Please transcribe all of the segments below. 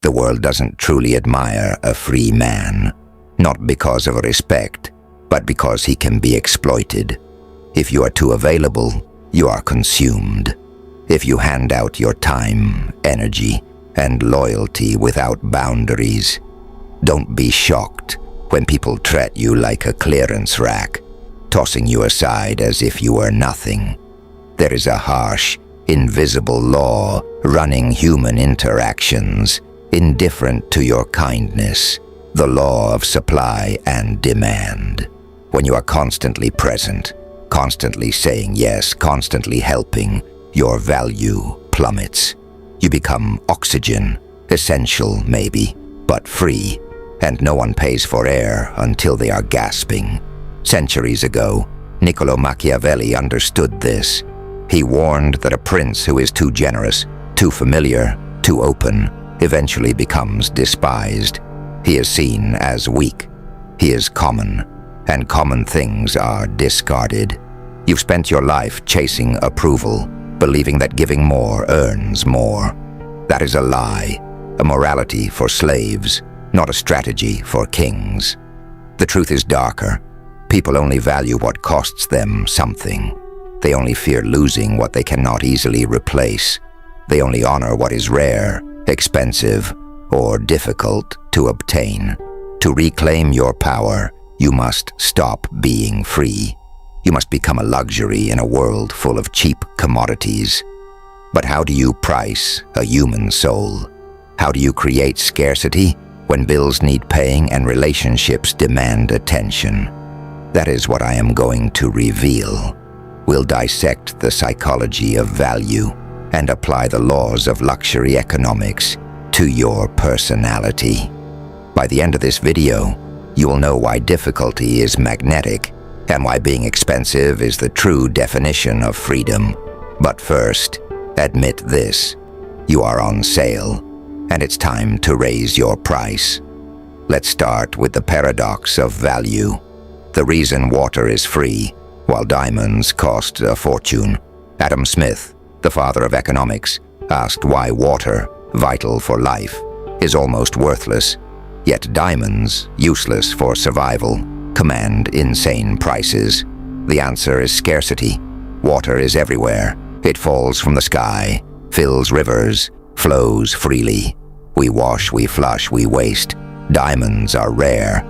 The world doesn't truly admire a free man, not because of respect, but because he can be exploited. If you are too available, you are consumed. If you hand out your time, energy, and loyalty without boundaries, don't be shocked when people treat you like a clearance rack, tossing you aside as if you were nothing. There is a harsh, invisible law running human interactions, indifferent to your kindness, the law of supply and demand. When you are constantly present, constantly saying yes, constantly helping, your value plummets. You become oxygen, essential maybe, but free, and no one pays for air until they are gasping. Centuries ago, Niccolò Machiavelli understood this. He warned that a prince who is too generous, too familiar, too open, eventually becomes despised. He is seen as weak. He is common, and common things are discarded. You've spent your life chasing approval, believing that giving more earns more. That is a lie, a morality for slaves, not a strategy for kings. The truth is darker. People only value what costs them something. They only fear losing what they cannot easily replace. They only honor what is rare, expensive, or difficult to obtain. To reclaim your power, you must stop being free. You must become a luxury in a world full of cheap commodities. But how do you price a human soul? How do you create scarcity when bills need paying and relationships demand attention? That is what I am going to reveal. We'll dissect the psychology of value and apply the laws of luxury economics to your personality. By the end of this video, you will know why difficulty is magnetic and why being expensive is the true definition of freedom. But first, admit this: you are on sale, and it's time to raise your price. Let's start with the paradox of value. The reason water is free, while diamonds cost a fortune. Adam Smith, the father of economics, asked why water, vital for life, is almost worthless, yet diamonds, useless for survival, command insane prices. The answer is scarcity. Water is everywhere. It falls from the sky, fills rivers, flows freely. We wash, we flush, we waste. Diamonds are rare.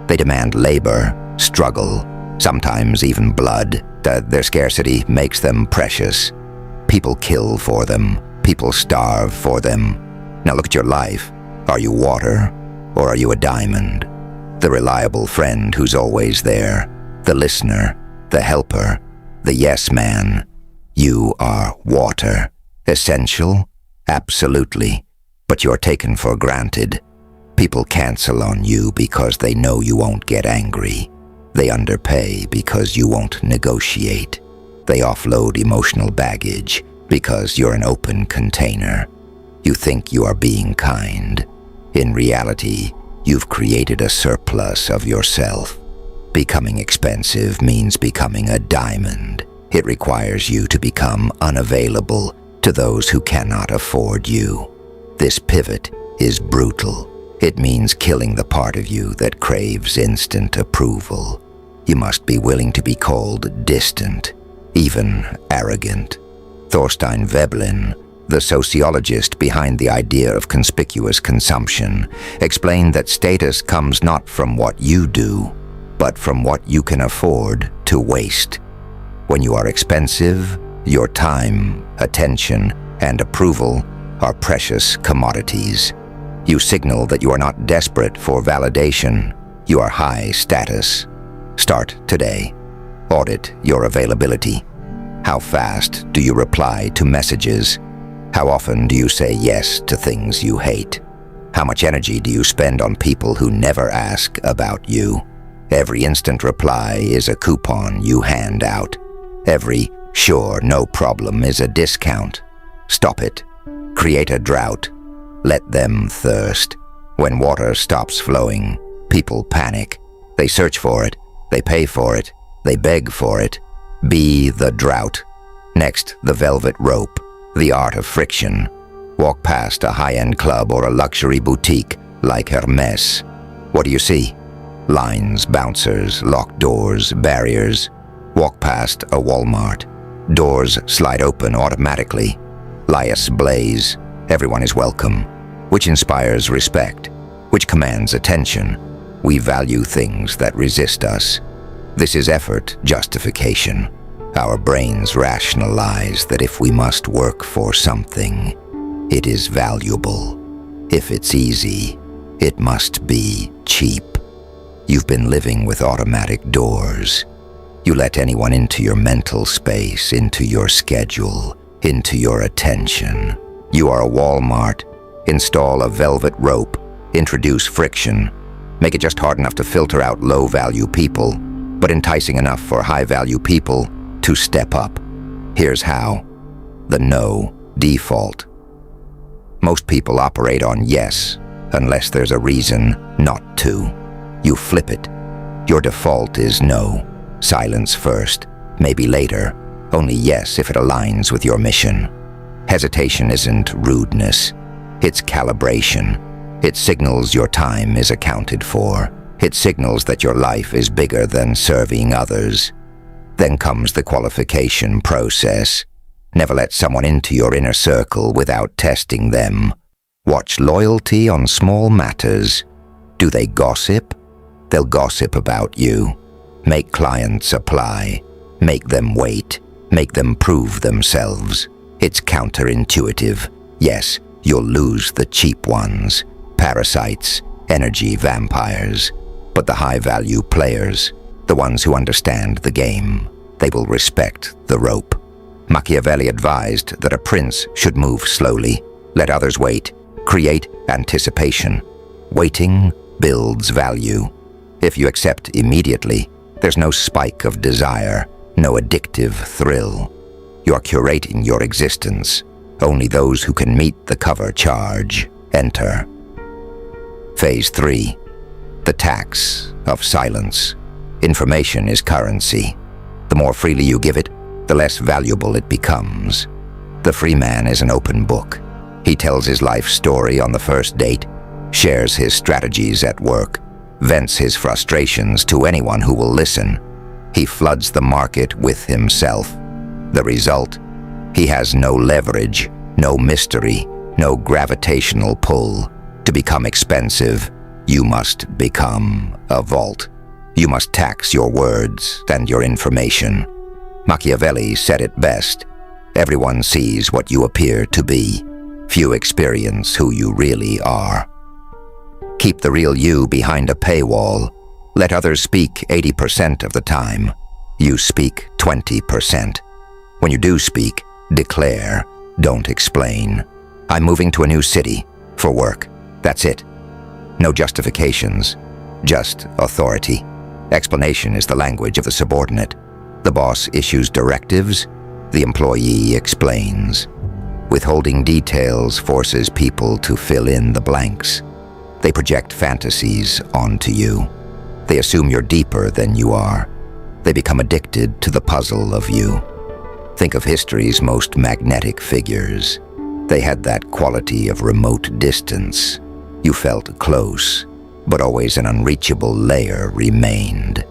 They demand labor, struggle, sometimes even blood. Their scarcity makes them precious. People kill for them. People starve for them. Now look at your life. Are you water, or are you a diamond? The reliable friend who's always there, the listener, the helper, the yes man. You are water. Essential? Absolutely. But you're taken for granted. People cancel on you because they know you won't get angry. They underpay because you won't negotiate. They offload emotional baggage because you're an open container. You think you are being kind. In reality, you've created a surplus of yourself. Becoming expensive means becoming a diamond. It requires you to become unavailable to those who cannot afford you. This pivot is brutal. It means killing the part of you that craves instant approval. You must be willing to be called distant, even arrogant. Thorstein Veblen, the sociologist behind the idea of conspicuous consumption, explained that status comes not from what you do, but from what you can afford to waste. When you are expensive, your time, attention, and approval are precious commodities. You signal that you are not desperate for validation. You are high status. Start today. Audit your availability. How fast do you reply to messages? How often do you say yes to things you hate? How much energy do you spend on people who never ask about you? Every instant reply is a coupon you hand out. Every sure, no problem is a discount. Stop it. Create a drought. Let them thirst. When water stops flowing, people panic. They search for it. They pay for it. They beg for it. Be the drought. Next, the velvet rope, the art of friction. Walk past a high-end club or a luxury boutique like Hermes. What do you see? Lines, bouncers, locked doors, barriers. Walk past a Walmart. Doors slide open automatically. Lights blaze. Everyone is welcome, which inspires respect, which commands attention. We value things that resist us. This is effort justification. Our brains rationalize that if we must work for something, it is valuable. If it's easy, it must be cheap. You've been living with automatic doors. You let anyone into your mental space, into your schedule, into your attention. You are a Walmart. Install a velvet rope. Introduce friction. Make it just hard enough to filter out low-value people, but enticing enough for high-value people to step up. Here's how. The no default. Most people operate on yes, unless there's a reason not to. You flip it. Your default is no. Silence first, maybe later. Only yes if it aligns with your mission. Hesitation isn't rudeness. It's calibration. It signals your time is accounted for. It signals that your life is bigger than serving others. Then comes the qualification process. Never let someone into your inner circle without testing them. Watch loyalty on small matters. Do they gossip? They'll gossip about you. Make clients apply. Make them wait. Make them prove themselves. It's counterintuitive. Yes, you'll lose the cheap ones. Parasites, energy vampires. But the high-value players, the ones who understand the game, they will respect the rope. Machiavelli advised that a prince should move slowly, let others wait, create anticipation. Waiting builds value. If you accept immediately, there's no spike of desire, no addictive thrill. You're curating your existence. Only those who can meet the cover charge enter. Phase 3. The tax of silence. Information is currency. The more freely you give it, the less valuable it becomes. The free man is an open book. He tells his life story on the first date, shares his strategies at work, vents his frustrations to anyone who will listen. He floods the market with himself. The result? He has no leverage, no mystery, no gravitational pull. To become expensive, you must become a vault. You must tax your words and your information. Machiavelli said it best. Everyone sees what you appear to be. Few experience who you really are. Keep the real you behind a paywall. Let others speak 80% of the time. You speak 20%. When you do speak, declare, don't explain. I'm moving to a new city for work. That's it. No justifications, just authority. Explanation is the language of the subordinate. The boss issues directives, the employee explains. Withholding details forces people to fill in the blanks. They project fantasies onto you. They assume you're deeper than you are. They become addicted to the puzzle of you. Think of history's most magnetic figures. They had that quality of remote distance. You felt close, but always an unreachable layer remained.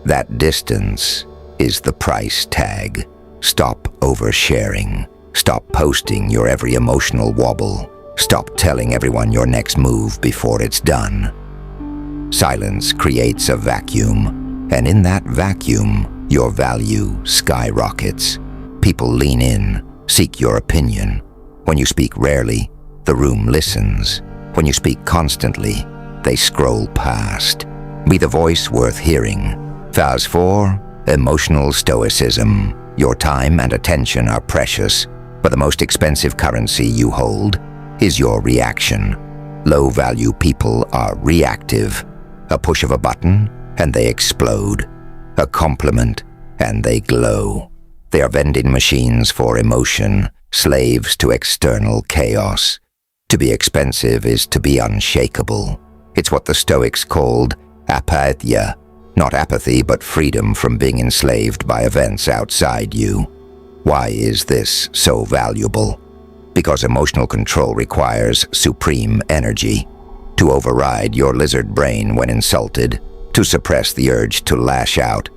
That distance is the price tag. Stop oversharing. Stop posting your every emotional wobble. Stop telling everyone your next move before it's done. Silence creates a vacuum, and in that vacuum, your value skyrockets. People lean in, seek your opinion. When you speak rarely, the room listens. When you speak constantly, they scroll past. Be the voice worth hearing. Phase 4, emotional stoicism. Your time and attention are precious, but the most expensive currency you hold is your reaction. Low-value people are reactive. A push of a button, and they explode. A compliment, and they glow. They are vending machines for emotion, slaves to external chaos. To be expensive is to be unshakable. It's what the Stoics called apatheia. Not apathy, but freedom from being enslaved by events outside you. Why is this so valuable? Because emotional control requires supreme energy. To override your lizard brain when insulted, to suppress the urge to lash out,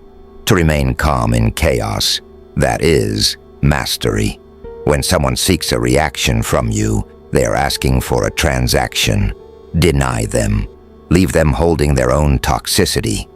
to remain calm in chaos. That is mastery. When someone seeks a reaction from you, they are asking for a transaction. Deny them. Leave them holding their own toxicity.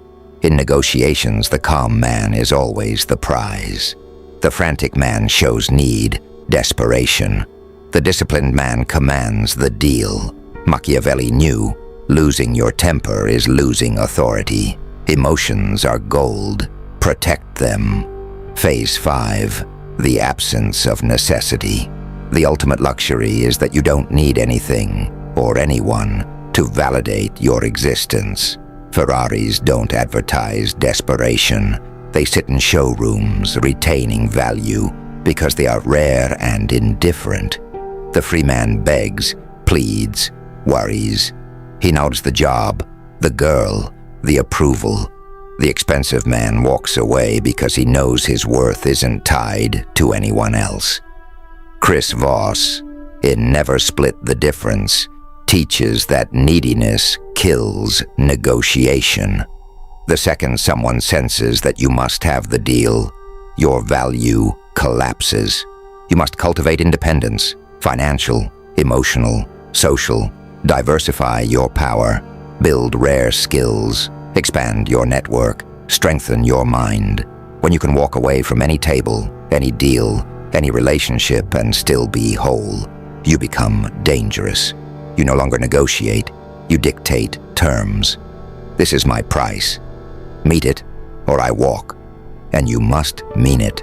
In negotiations, the calm man is always the prize. The frantic man shows need, desperation. The disciplined man commands the deal. Machiavelli knew, losing your temper is losing authority. Emotions are gold. Protect them. Phase 5. The absence of necessity. The ultimate luxury is that you don't need anything or anyone to validate your existence. Ferraris don't advertise desperation. They sit in showrooms retaining value because they are rare and indifferent. The free man begs, pleads, worries. He nods the job, the girl, the approval. The expensive man walks away because he knows his worth isn't tied to anyone else. Chris Voss, in Never Split the Difference, teaches that neediness kills negotiation. The second someone senses that you must have the deal, your value collapses. You must cultivate independence, financial, emotional, social, diversify your power, build rare skills, expand your network, strengthen your mind. When you can walk away from any table, any deal, any relationship and still be whole, you become dangerous. You no longer negotiate, you dictate terms. This is my price. Meet it, or I walk. And you must mean it.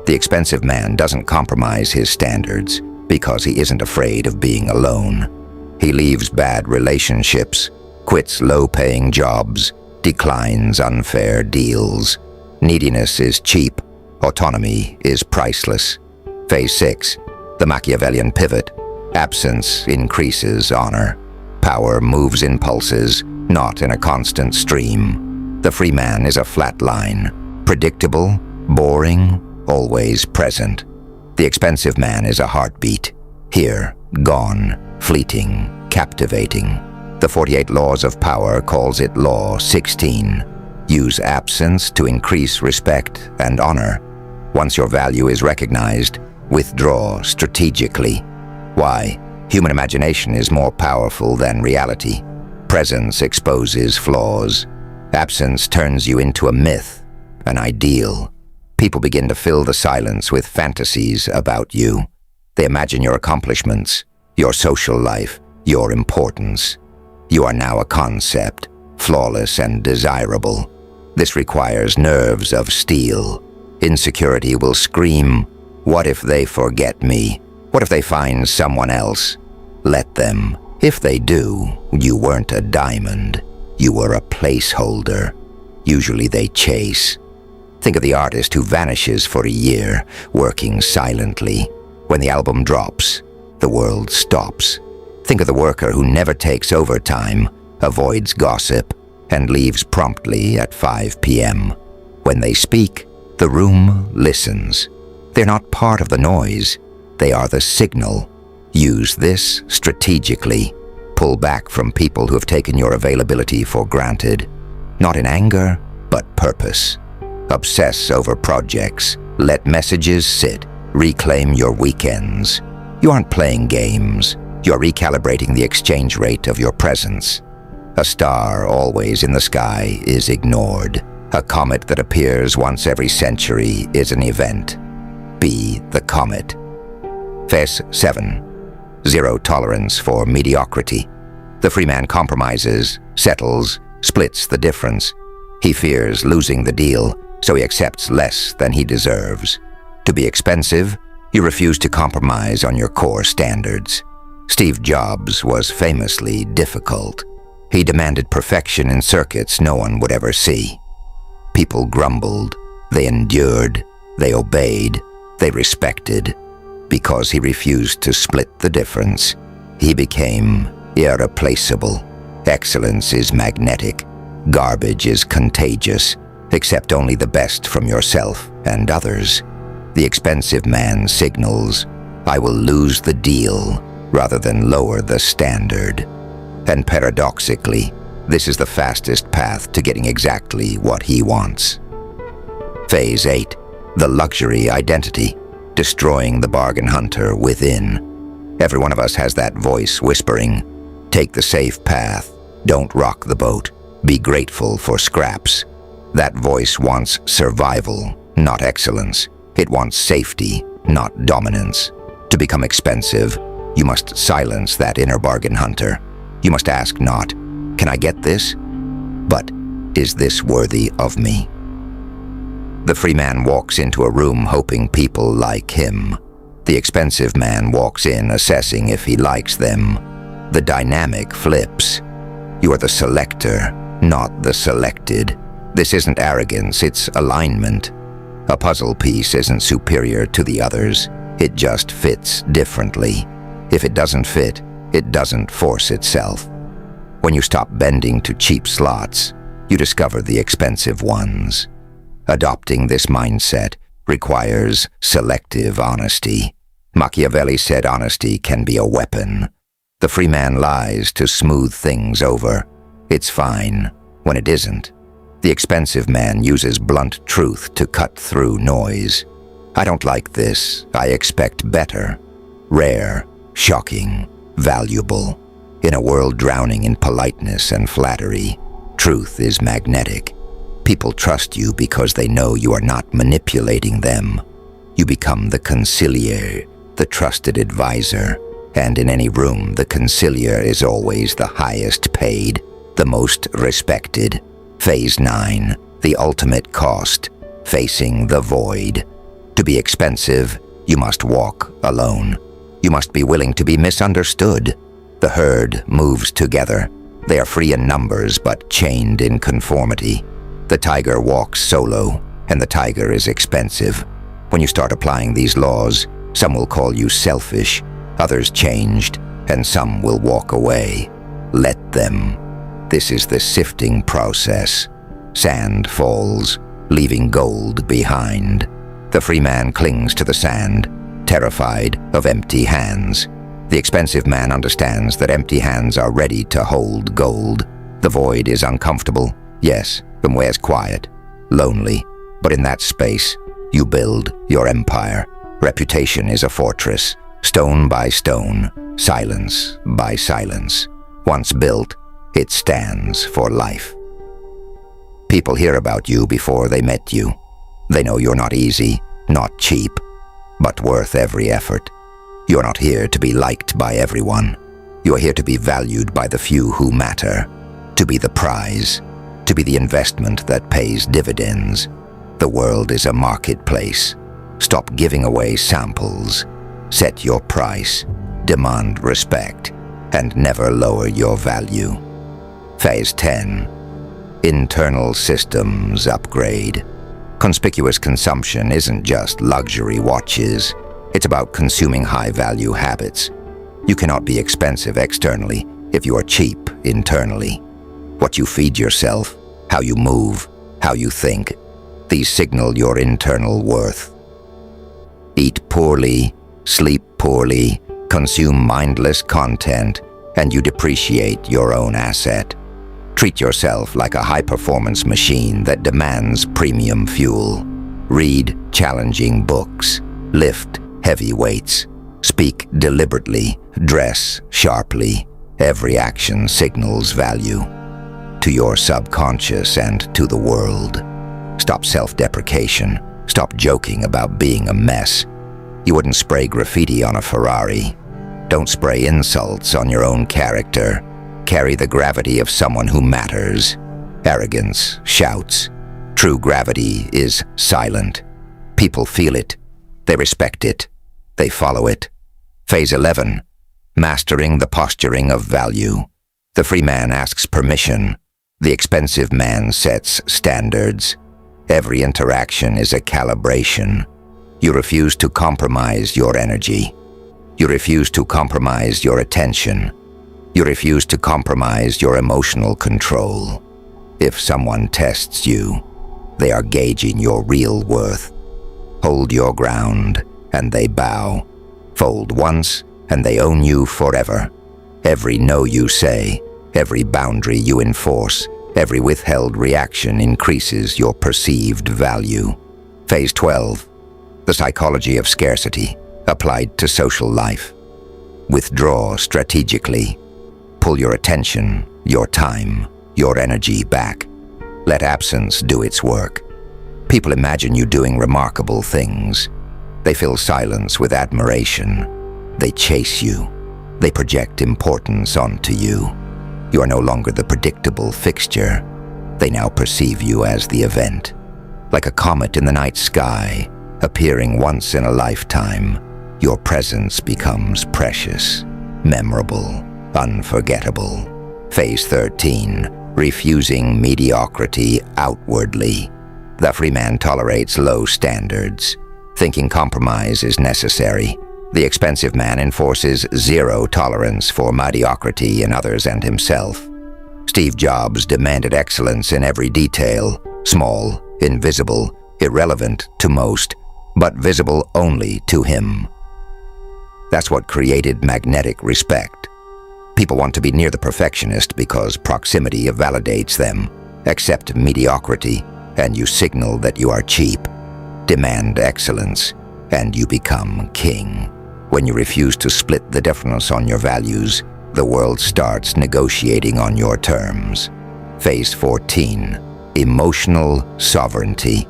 The expensive man doesn't compromise his standards because he isn't afraid of being alone. He leaves bad relationships, quits low-paying jobs, declines unfair deals. Neediness is cheap. Autonomy is priceless. Phase 6. The Machiavellian pivot. Absence increases honor. Power moves in pulses, not in a constant stream. The free man is a flat line. Predictable, boring, always present. The expensive man is a heartbeat. Here, gone, fleeting, captivating. The 48 Laws of Power calls it Law 16. Use absence to increase respect and honor. Once your value is recognized, withdraw strategically. Why? Human imagination is more powerful than reality. Presence exposes flaws. Absence turns you into a myth, an ideal. People begin to fill the silence with fantasies about you. They imagine your accomplishments, your social life, your importance. You are now a concept, flawless and desirable. This requires nerves of steel. Insecurity will scream, "What if they forget me? What if they find someone else?" Let them. If they do, you weren't a diamond. You were a placeholder. Usually they chase. Think of the artist who vanishes for a year, working silently. When the album drops, the world stops. Think of the worker who never takes overtime, avoids gossip, and leaves promptly at 5 p.m. When they speak, the room listens. They're not part of the noise. They are the signal. Use this strategically. Pull back from people who have taken your availability for granted. Not in anger, but purpose. Obsess over projects. Let messages sit. Reclaim your weekends. You aren't playing games. You're recalibrating the exchange rate of your presence. A star always in the sky is ignored. A comet that appears once every century is an event. Be the comet. Phase 7. Zero tolerance for mediocrity. The free man compromises, settles, splits the difference. He fears losing the deal, so he accepts less than he deserves. To be expensive, you refuse to compromise on your core standards. Steve Jobs was famously difficult. He demanded perfection in circuits no one would ever see. People grumbled, they endured, they obeyed, they respected. Because he refused to split the difference, he became irreplaceable. Excellence is magnetic. Garbage is contagious. Accept only the best from yourself and others. The expensive man signals, I will lose the deal rather than lower the standard. And paradoxically, this is the fastest path to getting exactly what he wants. Phase 8. The luxury identity, destroying the bargain hunter within. Every one of us has that voice whispering, "Take the safe path, don't rock the boat, be grateful for scraps." That voice wants survival, not excellence. It wants safety, not dominance. To become expensive, you must silence that inner bargain hunter. You must ask not, "Can I get this?" but, "Is this worthy of me?" The free man walks into a room hoping people like him. The expensive man walks in assessing if he likes them. The dynamic flips. You are the selector, not the selected. This isn't arrogance, it's alignment. A puzzle piece isn't superior to the others. It just fits differently. If it doesn't fit, it doesn't force itself. When you stop bending to cheap slots, you discover the expensive ones. Adopting this mindset requires selective honesty. Machiavelli said honesty can be a weapon. The free man lies to smooth things over. It's fine when it isn't. The expensive man uses blunt truth to cut through noise. I don't like this. I expect better. Rare, shocking, valuable. In a world drowning in politeness and flattery, truth is magnetic. People trust you because they know you are not manipulating them. You become the concilier, the trusted advisor, and in any room, the concilier is always the highest paid, the most respected. Phase 9, the ultimate cost, facing the void. To be expensive, you must walk alone. You must be willing to be misunderstood. The herd moves together. They are free in numbers, but chained in conformity. The tiger walks solo, and the tiger is expensive. When you start applying these laws, some will call you selfish, others changed, and some will walk away. Let them. This is the sifting process. Sand falls, leaving gold behind. The free man clings to the sand, terrified of empty hands. The expensive man understands that empty hands are ready to hold gold. The void is uncomfortable, yes, and wears quiet, lonely, but in that space, you build your empire. Reputation is a fortress, stone by stone, silence by silence. Once built, it stands for life. People hear about you before they met you. They know you're not easy, not cheap, but worth every effort. You're not here to be liked by everyone. You are here to be valued by the few who matter, to be the prize, to be the investment that pays dividends. The world is a marketplace. Stop giving away samples. Set your price, demand respect, and never lower your value. Phase 10. Internal systems upgrade. Conspicuous consumption isn't just luxury watches. It's about consuming high-value habits. You cannot be expensive externally if you are cheap internally. What you feed yourself, how you move, how you think, these signal your internal worth. Eat poorly, sleep poorly, consume mindless content, and you depreciate your own asset. Treat yourself like a high-performance machine that demands premium fuel. Read challenging books, lift heavy weights, speak deliberately, dress sharply. Every action signals value to your subconscious and to the world. Stop self-deprecation. Stop joking about being a mess. You wouldn't spray graffiti on a Ferrari. Don't spray insults on your own character. Carry the gravity of someone who matters. Arrogance shouts. True gravity is silent. People feel it. They respect it. They follow it. Phase 11. Mastering the posturing of value. The free man asks permission. The expensive man sets standards. Every interaction is a calibration. You refuse to compromise your energy. You refuse to compromise your attention. You refuse to compromise your emotional control. If someone tests you, they are gauging your real worth. Hold your ground, and they bow. Fold once, and they own you forever. Every no you say, every boundary you enforce, every withheld reaction increases your perceived value. Phase 12. The psychology of scarcity, applied to social life. Withdraw strategically. Pull your attention, your time, your energy back. Let absence do its work. People imagine you doing remarkable things. They fill silence with admiration. They chase you. They project importance onto you. You are no longer the predictable fixture. They now perceive you as the event. Like a comet in the night sky, appearing once in a lifetime, your presence becomes precious, memorable, unforgettable. Phase 13. Refusing mediocrity outwardly. The free man tolerates low standards, thinking compromise is necessary. The expensive man enforces zero tolerance for mediocrity in others and himself. Steve Jobs demanded excellence in every detail, small, invisible, irrelevant to most, but visible only to him. That's what created magnetic respect. People want to be near the perfectionist because proximity validates them. Accept mediocrity, and you signal that you are cheap. Demand excellence, and you become king. When you refuse to split the difference on your values, the world starts negotiating on your terms. Phase 14. Emotional sovereignty.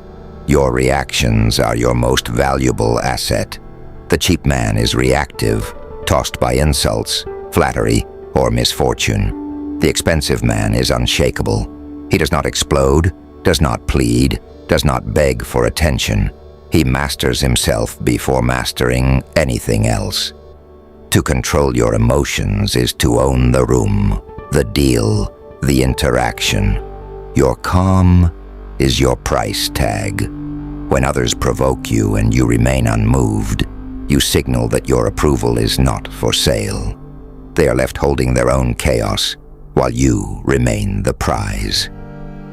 Your reactions are your most valuable asset. The cheap man is reactive, tossed by insults, flattery, or misfortune. The expensive man is unshakable. He does not explode, does not plead, does not beg for attention. He masters himself before mastering anything else. To control your emotions is to own the room, the deal, the interaction. Your calm is your price tag. When others provoke you and you remain unmoved, you signal that your approval is not for sale. They are left holding their own chaos, while you remain the prize.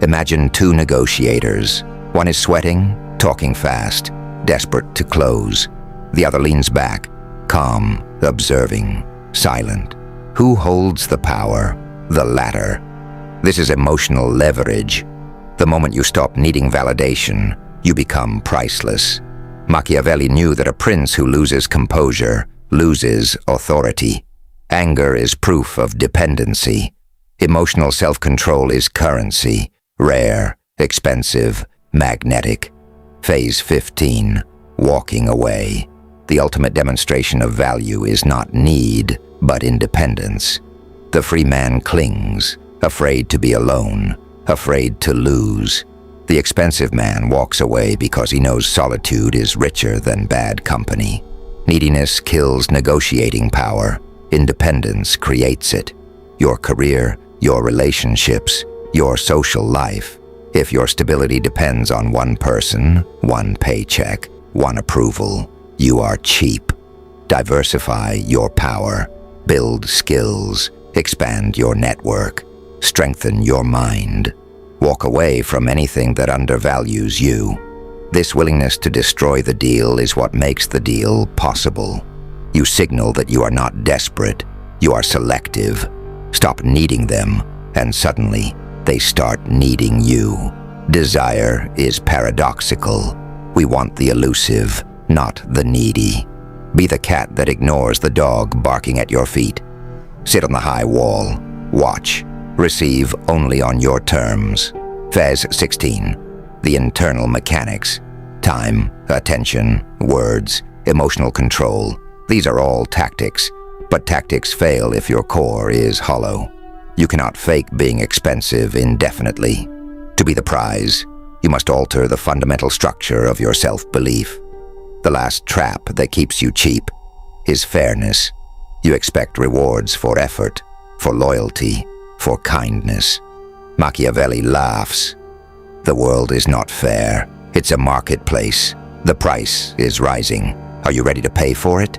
Imagine two negotiators. One is sweating, talking fast, desperate to close. The other leans back, calm, observing, silent. Who holds the power? The latter. This is emotional leverage. The moment you stop needing validation, you become priceless. Machiavelli knew that a prince who loses composure loses authority. Anger is proof of dependency. Emotional self-control is currency, rare, expensive, magnetic. Phase 15. Walking away. The ultimate demonstration of value is not need, but independence. The free man clings, afraid to be alone, afraid to lose. The expensive man walks away because he knows solitude is richer than bad company. Neediness kills negotiating power. Independence creates it. Your career, your relationships, your social life. If your stability depends on one person, one paycheck, one approval, you are cheap. Diversify your power. Build skills. Expand your network. Strengthen your mind. Walk away from anything that undervalues you. This willingness to destroy the deal is what makes the deal possible. You signal that you are not desperate, you are selective. Stop needing them, and suddenly, they start needing you. Desire is paradoxical. We want the elusive, not the needy. Be the cat that ignores the dog barking at your feet. Sit on the high wall. Watch. Receive only on your terms. Phase 16. The internal mechanics. Time, attention, words, emotional control. These are all tactics, but tactics fail if your core is hollow. You cannot fake being expensive indefinitely. To be the prize, you must alter the fundamental structure of your self-belief. The last trap that keeps you cheap is fairness. You expect rewards for effort, for loyalty, for kindness. Machiavelli laughs. The world is not fair. It's a marketplace. The price is rising. Are you ready to pay for it?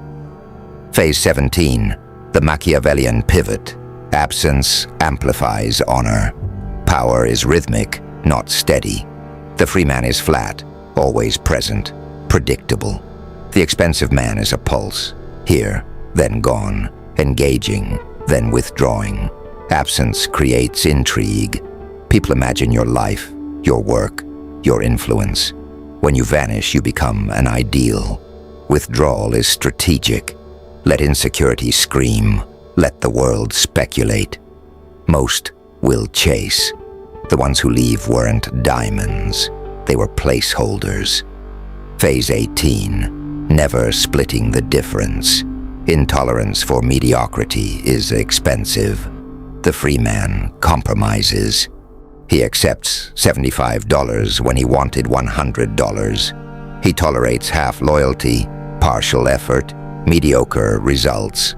Phase 17. The Machiavellian pivot. Absence amplifies honor. Power is rhythmic, not steady. The free man is flat, always present, predictable. The expensive man is a pulse. Here, then gone. Engaging, then withdrawing. Absence creates intrigue. People imagine your life, your work, your influence. When you vanish, you become an ideal. Withdrawal is strategic. Let insecurity scream. Let the world speculate. Most will chase. The ones who leave weren't diamonds. They were placeholders. Phase 18. Never splitting the difference. Intolerance for mediocrity is expensive. The free man compromises. He accepts $75 when he wanted $100. He tolerates half loyalty, partial effort, mediocre results.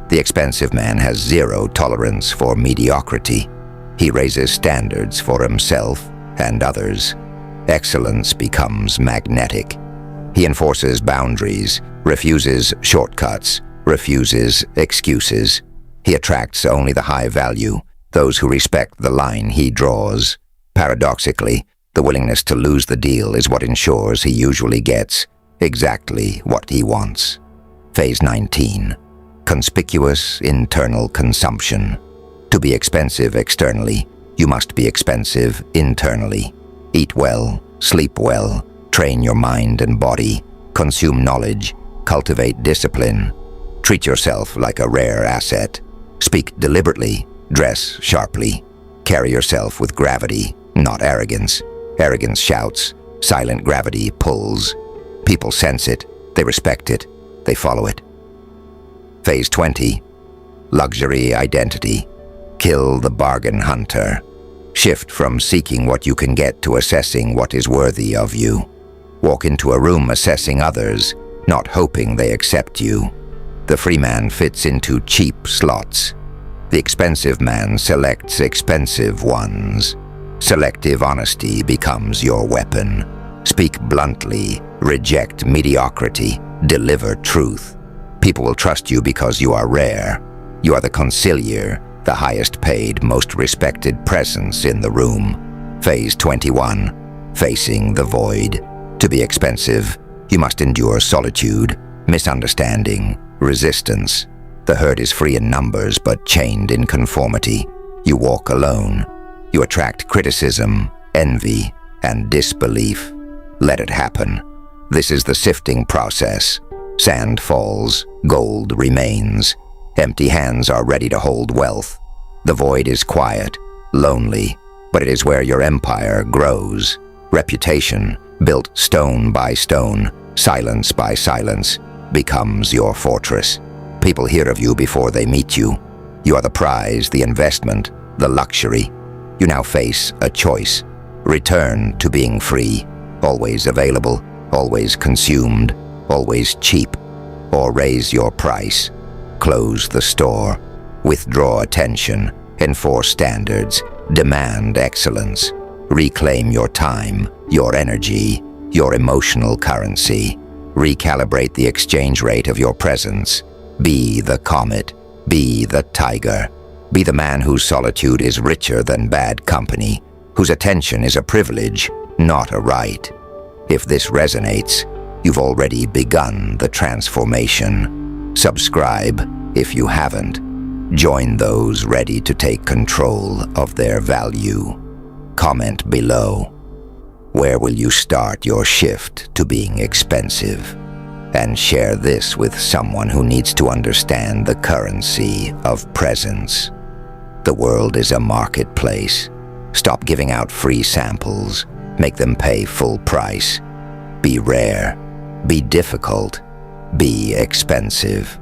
The expensive man has zero tolerance for mediocrity. He raises standards for himself and others. Excellence becomes magnetic. He enforces boundaries, refuses shortcuts, refuses excuses. He attracts only the high value, those who respect the line he draws. Paradoxically, the willingness to lose the deal is what ensures he usually gets exactly what he wants. Phase 19. Conspicuous internal consumption. To be expensive externally, you must be expensive internally. Eat well, sleep well, train your mind and body, consume knowledge, cultivate discipline. Treat yourself like a rare asset. Speak deliberately, dress sharply. Carry yourself with gravity, not arrogance. Arrogance shouts, silent gravity pulls. People sense it, they respect it, they follow it. Phase 20. Luxury identity. Kill the bargain hunter. Shift from seeking what you can get to assessing what is worthy of you. Walk into a room assessing others, not hoping they accept you. The free man fits into cheap slots. The expensive man selects expensive ones. Selective honesty becomes your weapon. Speak bluntly, reject mediocrity, deliver truth. People will trust you because you are rare. You are the conciliar, the highest paid, most respected presence in the room. Phase 21. Facing the void. To be expensive, you must endure solitude, misunderstanding, resistance. The herd is free in numbers but chained in conformity. You walk alone. You attract criticism, envy, and disbelief. Let it happen. This is the sifting process. Sand falls, gold remains. Empty hands are ready to hold wealth. The void is quiet, lonely, but it is where your empire grows. Reputation, built stone by stone, silence by silence, becomes your fortress. People hear of you before they meet you. You are the prize, the investment, the luxury. You now face a choice. Return to being free, always available, always consumed, always cheap. Or raise your price. Close the store. Withdraw attention. Enforce standards. Demand excellence. Reclaim your time, your energy, your emotional currency. Recalibrate the exchange rate of your presence. Be the comet. Be the tiger. Be the man whose solitude is richer than bad company, whose attention is a privilege, not a right. If this resonates, you've already begun the transformation. Subscribe if you haven't. Join those ready to take control of their value. Comment below. Where will you start your shift to being expensive? And share this with someone who needs to understand the currency of presence. The world is a marketplace. Stop giving out free samples. Make them pay full price. Be rare. Be difficult. Be expensive.